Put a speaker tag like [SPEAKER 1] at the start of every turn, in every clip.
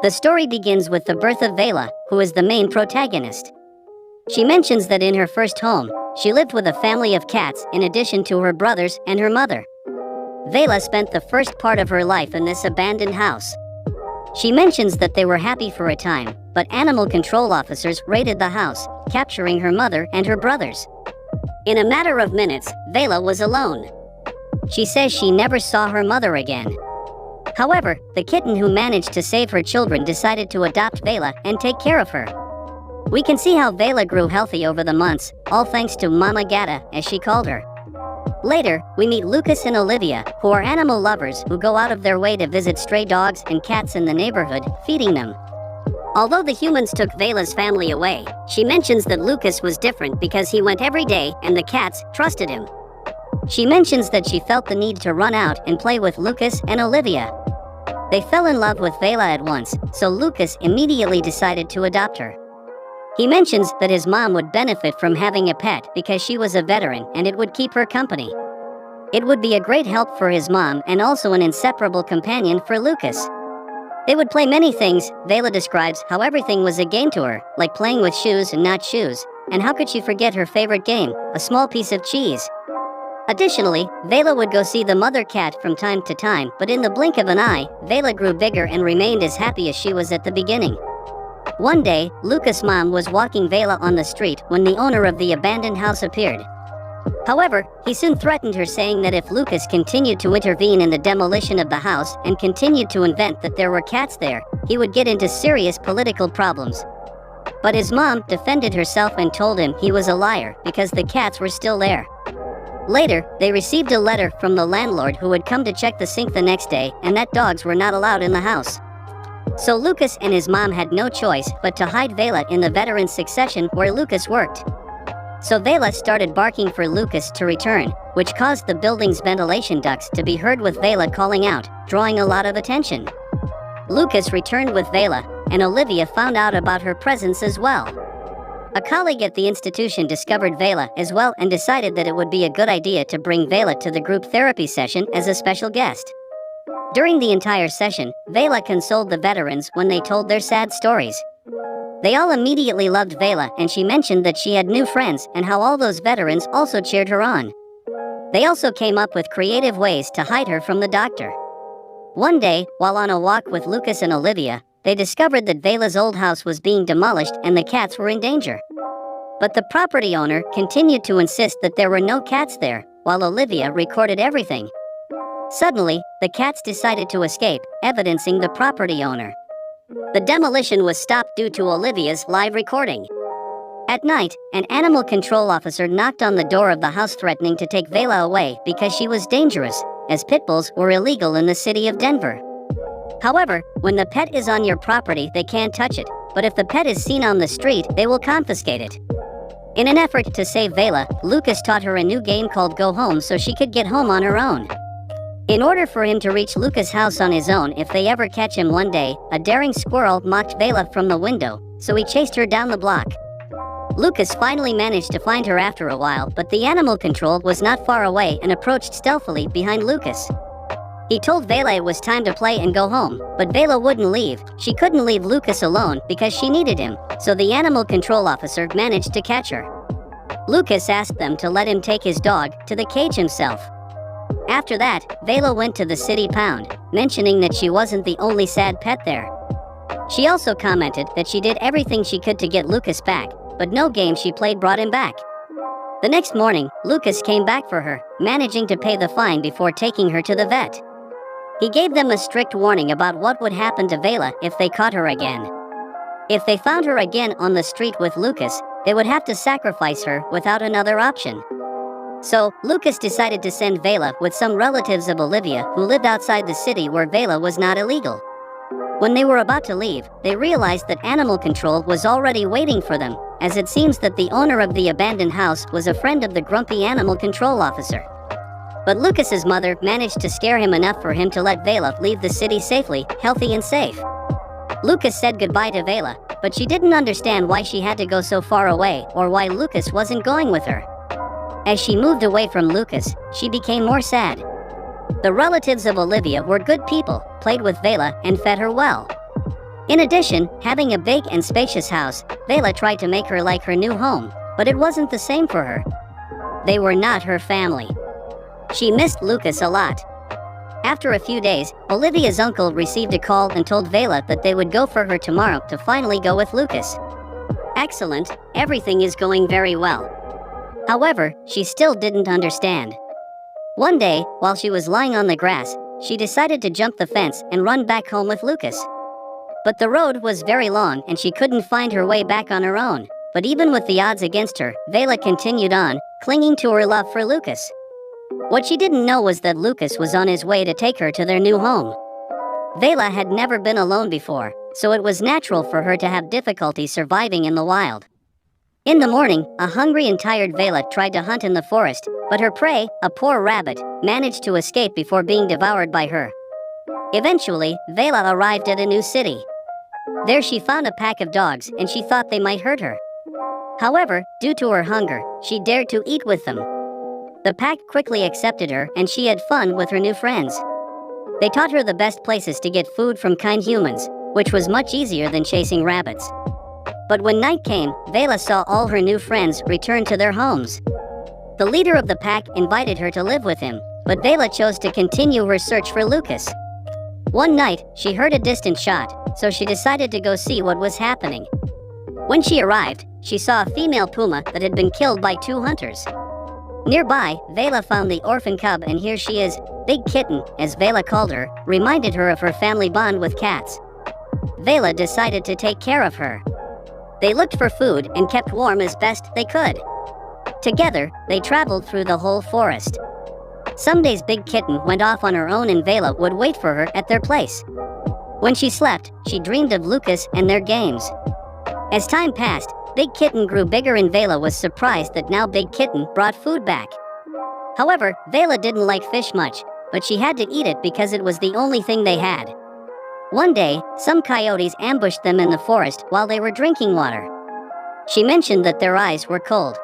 [SPEAKER 1] The story begins with the birth of Vela, who is the main protagonist. She mentions that in her first home, she lived with a family of cats in addition to her brothers and her mother. Vela spent the first part of her life in this abandoned house. She mentions that they were happy for a time, but animal control officers raided the house, capturing her mother and her brothers. In a matter of minutes, Vela was alone. She says she never saw her mother again. However, the kitten who managed to save her children decided to adopt Vela and take care of her. We can see how Vela grew healthy over the months, all thanks to Mama Gata, as she called her. Later, we meet Lucas and Olivia, who are animal lovers who go out of their way to visit stray dogs and cats in the neighborhood, feeding them. Although the humans took Vela's family away, she mentions that Lucas was different because he went every day and the cats trusted him. She mentions that she felt the need to run out and play with Lucas and Olivia. They fell in love with Vela at once, so Lucas immediately decided to adopt her. He mentions that his mom would benefit from having a pet because she was a veteran and it would keep her company. It would be a great help for his mom and also an inseparable companion for Lucas. They would play many things. Vela describes how everything was a game to her, like playing with shoes and not shoes, and how could she forget her favorite game, a small piece of cheese. Additionally, Vela would go see the mother cat from time to time, but in the blink of an eye, Vela grew bigger and remained as happy as she was at the beginning. One day, Lucas' mom was walking Vela on the street when the owner of the abandoned house appeared. However, he soon threatened her, saying that if Lucas continued to intervene in the demolition of the house and continued to invent that there were cats there, he would get into serious political problems. But his mom defended herself and told him he was a liar because the cats were still there. Later, they received a letter from the landlord who would come to check the sink the next day and that dogs were not allowed in the house. So Lucas and his mom had no choice but to hide Vela in the veterans section where Lucas worked. So Vela started barking for Lucas to return, which caused the building's ventilation ducts to be heard with Vela calling out, drawing a lot of attention. Lucas returned with Vela, and Olivia found out about her presence as well. A colleague at the institution discovered Vela as well and decided that it would be a good idea to bring Vela to the group therapy session as a special guest. During the entire session, Vela consoled the veterans when they told their sad stories. They all immediately loved Vela, and she mentioned that she had new friends and how all those veterans also cheered her on. They also came up with creative ways to hide her from the doctor. One day, while on a walk with Lucas and Olivia, they discovered that Vela's old house was being demolished and the cats were in danger. But the property owner continued to insist that there were no cats there, while Olivia recorded everything. Suddenly, the cats decided to escape, evidencing the property owner. The demolition was stopped due to Olivia's live recording. At night, an animal control officer knocked on the door of the house threatening to take Vela away because she was dangerous, as pit bulls were illegal in the city of Denver. However, when the pet is on your property, they can't touch it, but if the pet is seen on the street, they will confiscate it. In an effort to save Vela, Lucas taught her a new game called Go Home so she could get home on her own. In order for him to reach Lucas' house on his own if they ever catch him one day, a daring squirrel mocked Vela from the window, so he chased her down the block. Lucas finally managed to find her after a while, but the animal control was not far away and approached stealthily behind Lucas. He told Vela it was time to play and go home, but Vela wouldn't leave. She couldn't leave Lucas alone because she needed him, so the animal control officer managed to catch her. Lucas asked them to let him take his dog to the cage himself. After that, Vela went to the city pound, mentioning that she wasn't the only sad pet there. She also commented that she did everything she could to get Lucas back, but no game she played brought him back. The next morning, Lucas came back for her, managing to pay the fine before taking her to the vet. He gave them a strict warning about what would happen to Vela if they caught her again. If they found her again on the street with Lucas, they would have to sacrifice her without another option. So, Lucas decided to send Vela with some relatives of Olivia who lived outside the city where Vela was not illegal. When they were about to leave, they realized that animal control was already waiting for them, as it seems that the owner of the abandoned house was a friend of the grumpy animal control officer. But Lucas's mother managed to scare him enough for him to let Vela leave the city safely, healthy and safe. Lucas said goodbye to Vela, but she didn't understand why she had to go so far away or why Lucas wasn't going with her. As she moved away from Lucas, she became more sad. The relatives of Olivia were good people, played with Vela, and fed her well. In addition, having a big and spacious house, Vela tried to make her like her new home, but it wasn't the same for her. They were not her family. She missed Lucas a lot. After a few days, Olivia's uncle received a call and told Vela that they would go for her tomorrow to finally go with Lucas. Excellent, everything is going very well. However, she still didn't understand. One day, while she was lying on the grass, she decided to jump the fence and run back home with Lucas. But the road was very long and she couldn't find her way back on her own. But even with the odds against her, Vela continued on, clinging to her love for Lucas. What she didn't know was that Lucas was on his way to take her to their new home. Vela had never been alone before, so it was natural for her to have difficulty surviving in the wild. In the morning, a hungry and tired Vela tried to hunt in the forest, but her prey, a poor rabbit, managed to escape before being devoured by her. Eventually, Vela arrived at a new city. There she found a pack of dogs and she thought they might hurt her. However, due to her hunger, she dared to eat with them. The pack quickly accepted her and she had fun with her new friends. They taught her the best places to get food from kind humans, which was much easier than chasing rabbits. But when night came, Vela saw all her new friends return to their homes. The leader of the pack invited her to live with him, but Vela chose to continue her search for Lucas. One night, she heard a distant shot, so she decided to go see what was happening. When she arrived, she saw a female puma that had been killed by 2 hunters. Nearby, Vela found the orphan cub and here she is, Big Kitten, as Vela called her, reminded her of her family bond with cats. Vela decided to take care of her. They looked for food and kept warm as best they could. Together, they traveled through the whole forest. Some days Big Kitten went off on her own and Vela would wait for her at their place. When she slept, she dreamed of Lucas and their games. As time passed, Big Kitten grew bigger and Vela was surprised that now Big Kitten brought food back. However, Vela didn't like fish much, but she had to eat it because it was the only thing they had. One day, some coyotes ambushed them in the forest while they were drinking water. She mentioned that their eyes were cold.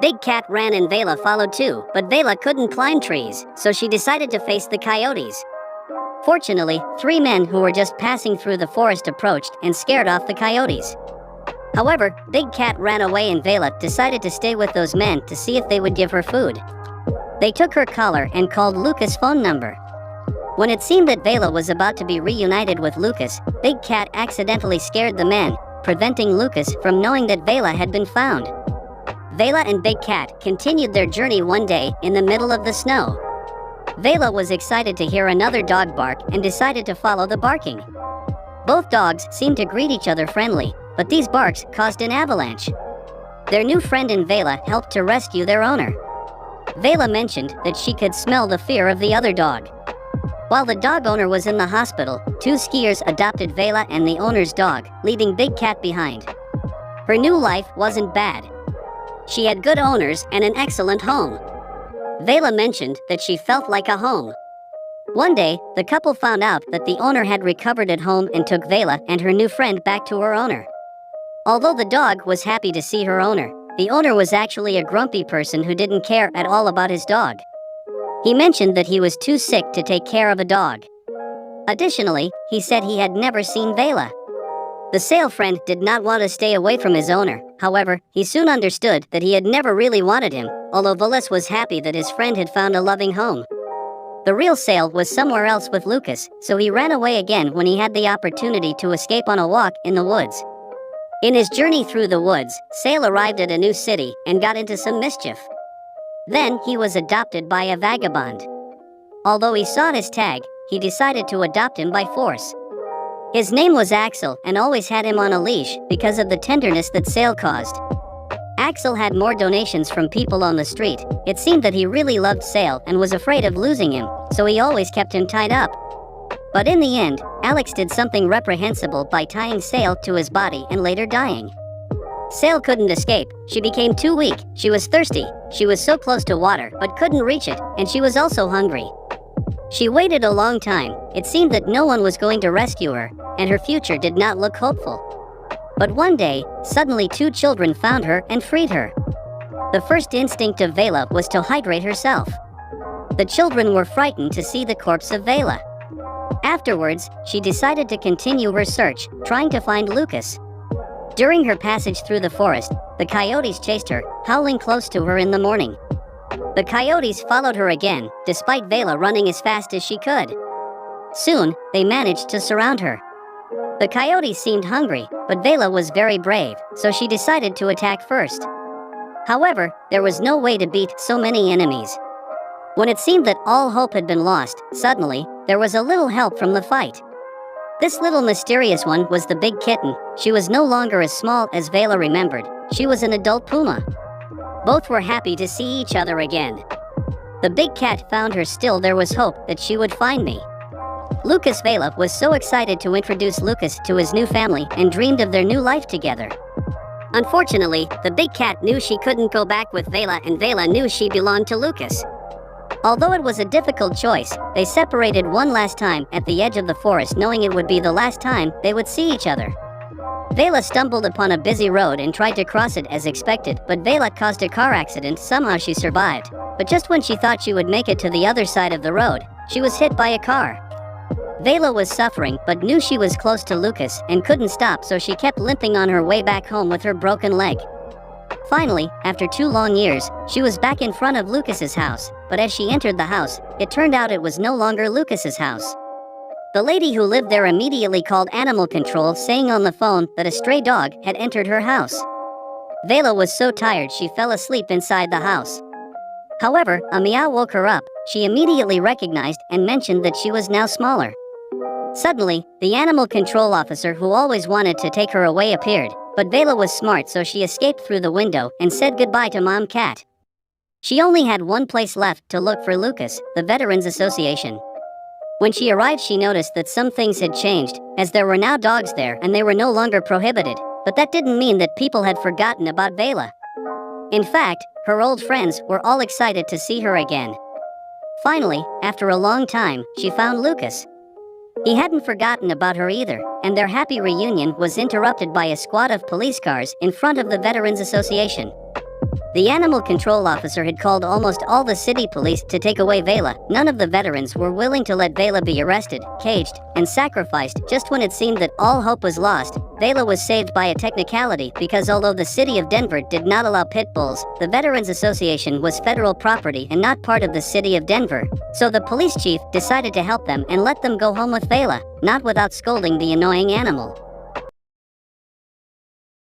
[SPEAKER 1] Big Cat ran and Vela followed too, but Vela couldn't climb trees, so she decided to face the coyotes. Fortunately, 3 men who were just passing through the forest approached and scared off the coyotes. However, Big Cat ran away and Vela decided to stay with those men to see if they would give her food. They took her collar and called Lucas' phone number. When it seemed that Vela was about to be reunited with Lucas, Big Cat accidentally scared the men, preventing Lucas from knowing that Vela had been found. Vela and Big Cat continued their journey one day in the middle of the snow. Vela was excited to hear another dog bark and decided to follow the barking. Both dogs seemed to greet each other friendly, but these barks caused an avalanche. Their new friend and Vela helped to rescue their owner. Vela mentioned that she could smell the fear of the other dog. While the dog owner was in the hospital, 2 skiers adopted Vela and the owner's dog, leaving Big Cat behind. Her new life wasn't bad. She had good owners and an excellent home. Vela mentioned that she felt like a home. One day, the couple found out that the owner had recovered at home and took Vela and her new friend back to her owner. Although the dog was happy to see her owner, the owner was actually a grumpy person who didn't care at all about his dog. He mentioned that he was too sick to take care of a dog. Additionally, he said he had never seen Vela. The sale friend did not want to stay away from his owner. However, he soon understood that he had never really wanted him, although Velas was happy that his friend had found a loving home. The real Sale was somewhere else with Lucas, so he ran away again when he had the opportunity to escape on a walk in the woods. In his journey through the woods, Sale arrived at a new city and got into some mischief. Then he was adopted by a vagabond. Although he saw his tag, he decided to adopt him by force. His name was Axel and always had him on a leash because of the tenderness that Sale caused. Axel had more donations from people on the street. It seemed that he really loved Sale and was afraid of losing him, so he always kept him tied up. But in the end, Alex did something reprehensible by tying Sale to his body and later dying. Sale couldn't escape. She became too weak. She was thirsty. She was so close to water but couldn't reach it, and she was also hungry. She waited a long time. It seemed that no one was going to rescue her, and her future did not look hopeful. But one day, suddenly 2 children found her and freed her. The first instinct of Vela was to hydrate herself. The children were frightened to see the corpse of Vela. Afterwards, she decided to continue her search, trying to find Lucas. During her passage through the forest, the coyotes chased her, howling close to her in the morning. The coyotes followed her again, despite Vela running as fast as she could. Soon, they managed to surround her. The coyotes seemed hungry, but Vela was very brave, so she decided to attack first. However, there was no way to beat so many enemies. When it seemed that all hope had been lost, suddenly, there was a little help from the fight. This little mysterious one was the big kitten. She was no longer as small as Vela remembered. She was an adult puma. Both were happy to see each other again. The big cat found her. Still there was hope that she would find me. Lucas. Vela was so excited to introduce Lucas to his new family and dreamed of their new life together. Unfortunately, the big cat knew she couldn't go back with Vela, and Vela knew she belonged to Lucas. Although it was a difficult choice, they separated one last time at the edge of the forest, knowing it would be the last time they would see each other. Vela stumbled upon a busy road and tried to cross it as expected, but Vela caused a car accident. Somehow she survived, but just when she thought she would make it to the other side of the road, she was hit by a car. Vela was suffering but knew she was close to Lucas and couldn't stop, so she kept limping on her way back home with her broken leg. Finally, after 2 long years, she was back in front of Lucas's house, but as she entered the house, it turned out it was no longer Lucas's house. The lady who lived there immediately called animal control, saying on the phone that a stray dog had entered her house. Vela was so tired she fell asleep inside the house. However, a meow woke her up. She immediately recognized and mentioned that she was now smaller. Suddenly, the animal control officer who always wanted to take her away appeared, but Vela was smart, so she escaped through the window and said goodbye to Mom Cat. She only had one place left to look for: Lucas, the Veterans Association. When she arrived, she noticed that some things had changed, as there were now dogs there and they were no longer prohibited, but that didn't mean that people had forgotten about Vela. In fact, her old friends were all excited to see her again. Finally, after a long time, she found Lucas. He hadn't forgotten about her either, and their happy reunion was interrupted by a squad of police cars in front of the Veterans Association. The animal control officer had called almost all the city police to take away Vela. None of the veterans were willing to let Vela be arrested, caged, and sacrificed. Just when it seemed that all hope was lost, Vela was saved by a technicality, because although the city of Denver did not allow pit bulls, the Veterans Association was federal property and not part of the city of Denver. So the police chief decided to help them and let them go home with Vela, not without scolding the annoying animal.